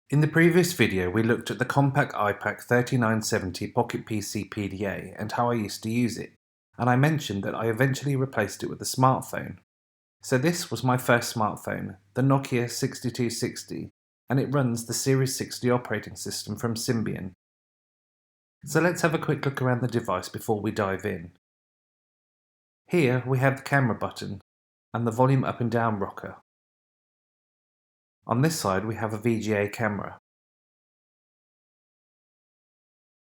In the previous video, we looked at the Compaq iPAQ 3970 Pocket PC PDA and how I used to use it, and I mentioned that I eventually replaced it with a smartphone. So this was my first smartphone, the Nokia 6260, and it runs the Series 60 operating system from Symbian. So let's have a quick look around the device before we dive in. Here we have the camera button and the volume up and down rocker. On this side we have a VGA camera.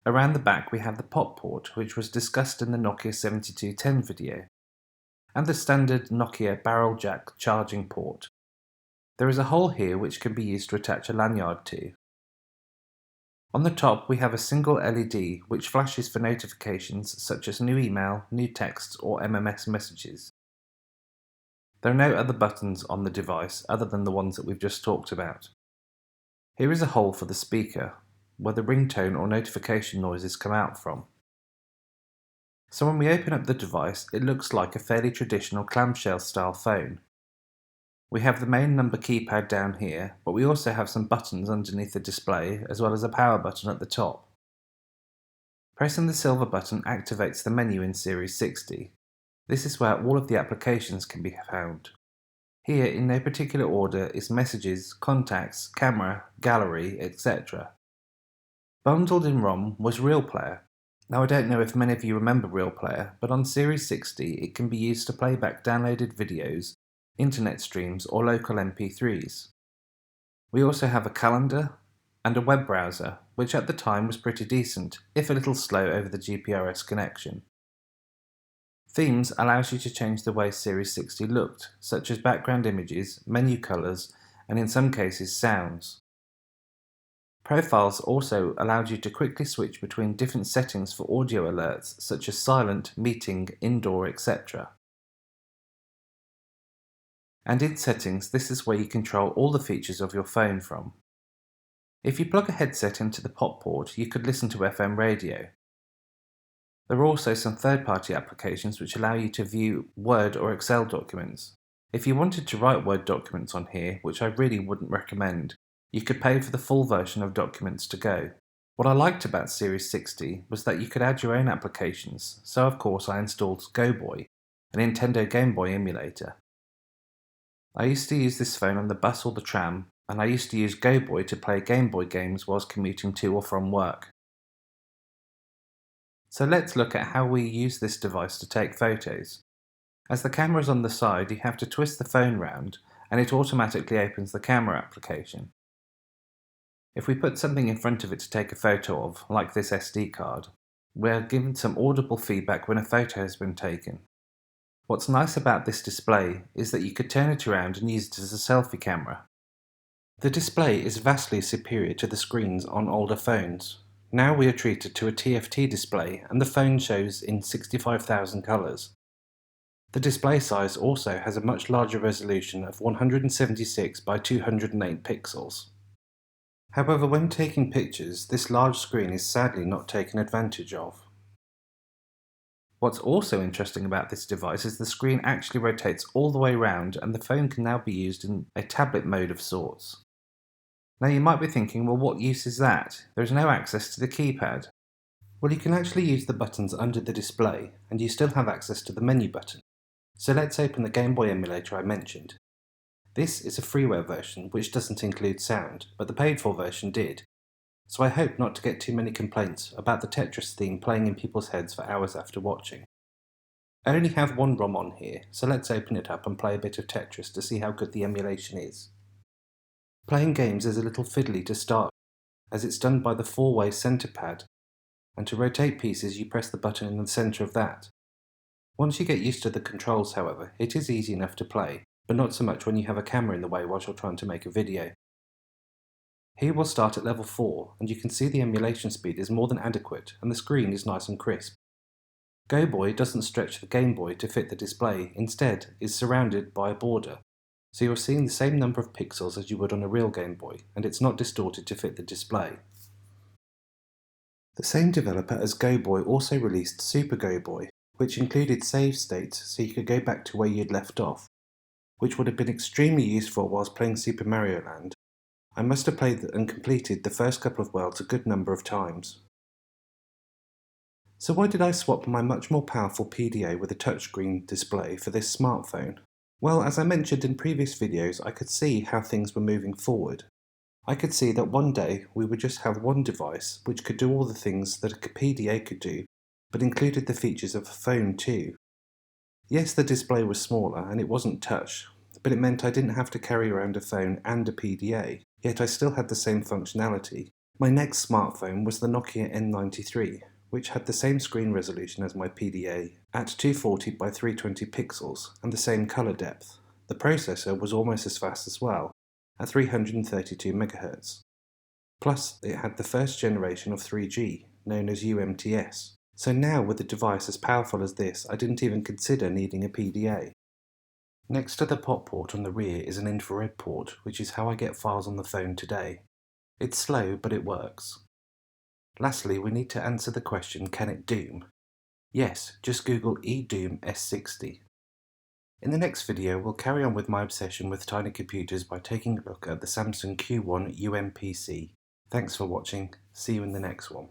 Around the back we have the pop port, which was discussed in the Nokia 7210 video, and the standard Nokia barrel jack charging port. There is a hole here which can be used to attach a lanyard to. On the top we have a single LED which flashes for notifications such as new email, new texts or MMS messages. There are no other buttons on the device other than the ones that we've just talked about. Here is a hole for the speaker, where the ringtone or notification noises come out from. So when we open up the device, it looks like a fairly traditional clamshell style phone. We have the main number keypad down here, but we also have some buttons underneath the display as well as a power button at the top. Pressing the silver button activates the menu in Series 60. This is where all of the applications can be found. Here, in no particular order, is Messages, Contacts, Camera, Gallery, etc. Bundled in ROM was Real Player. Now I don't know if many of you remember Real Player, but on Series 60 it can be used to play back downloaded videos, internet streams or local MP3s. We also have a calendar and a web browser, which at the time was pretty decent, if a little slow over the GPRS connection. Themes allows you to change the way Series 60 looked, such as background images, menu colours, and in some cases sounds. Profiles also allowed you to quickly switch between different settings for audio alerts, such as silent, meeting, indoor, etc. And in settings, this is where you control all the features of your phone from. If you plug a headset into the pop port, you could listen to FM radio. There are also some third-party applications which allow you to view Word or Excel documents. If you wanted to write Word documents on here, which I really wouldn't recommend, you could pay for the full version of Documents to Go. What I liked about Series 60 was that you could add your own applications, so of course I installed GoBoy, a Nintendo Game Boy emulator. I used to use this phone on the bus or the tram, and I used to use GoBoy to play Game Boy games whilst commuting to or from work. So let's look at how we use this device to take photos. As the camera is on the side, you have to twist the phone round and it automatically opens the camera application. If we put something in front of it to take a photo of, like this SD card, we're given some audible feedback when a photo has been taken. What's nice about this display is that you could turn it around and use it as a selfie camera. The display is vastly superior to the screens on older phones. Now we are treated to a TFT display and the phone shows in 65,000 colours. The display size also has a much larger resolution of 176 by 208 pixels. However, when taking pictures, this large screen is sadly not taken advantage of. What's also interesting about this device is the screen actually rotates all the way around and the phone can now be used in a tablet mode of sorts. Now you might be thinking, well, what use is that? There's no access to the keypad. Well, you can actually use the buttons under the display and you still have access to the menu button. So let's open the Game Boy emulator I mentioned. This is a freeware version which doesn't include sound, but the paid for version did. So I hope not to get too many complaints about the Tetris theme playing in people's heads for hours after watching. I only have one ROM on here, so let's open it up and play a bit of Tetris to see how good the emulation is. Playing games is a little fiddly to start, as it's done by the 4-way centre pad, and to rotate pieces you press the button in the centre of that. Once you get used to the controls, however, it is easy enough to play, but not so much when you have a camera in the way whilst you're trying to make a video. Here we'll start at level 4, and you can see the emulation speed is more than adequate and the screen is nice and crisp. GoBoy doesn't stretch the Game Boy to fit the display, instead is surrounded by a border. So you're seeing the same number of pixels as you would on a real Game Boy, and it's not distorted to fit the display. The same developer as GoBoy also released Super GoBoy, which included save states so you could go back to where you'd left off, which would have been extremely useful whilst playing Super Mario Land. I must have played and completed the first couple of worlds a good number of times. So why did I swap my much more powerful PDA with a touchscreen display for this smartphone? Well, as I mentioned in previous videos, I could see how things were moving forward. I could see that one day we would just have one device which could do all the things that a PDA could do, but included the features of a phone too. Yes, the display was smaller and it wasn't touch, but it meant I didn't have to carry around a phone and a PDA, yet I still had the same functionality. My next smartphone was the Nokia N93, which had the same screen resolution as my PDA at 240 by 320 pixels and the same color depth. The processor was almost as fast as well, at 332 MHz. Plus, it had the first generation of 3G, known as UMTS. So now with a device as powerful as this, I didn't even consider needing a PDA. Next to the POT port on the rear is an infrared port, which is how I get files on the phone today. It's slow, but it works. Lastly, we need to answer the question, can it doom? Yes, just Google eDoom S60. In the next video, we'll carry on with my obsession with tiny computers by taking a look at the Samsung Q1 UMPC. Thanks for watching, see you in the next one.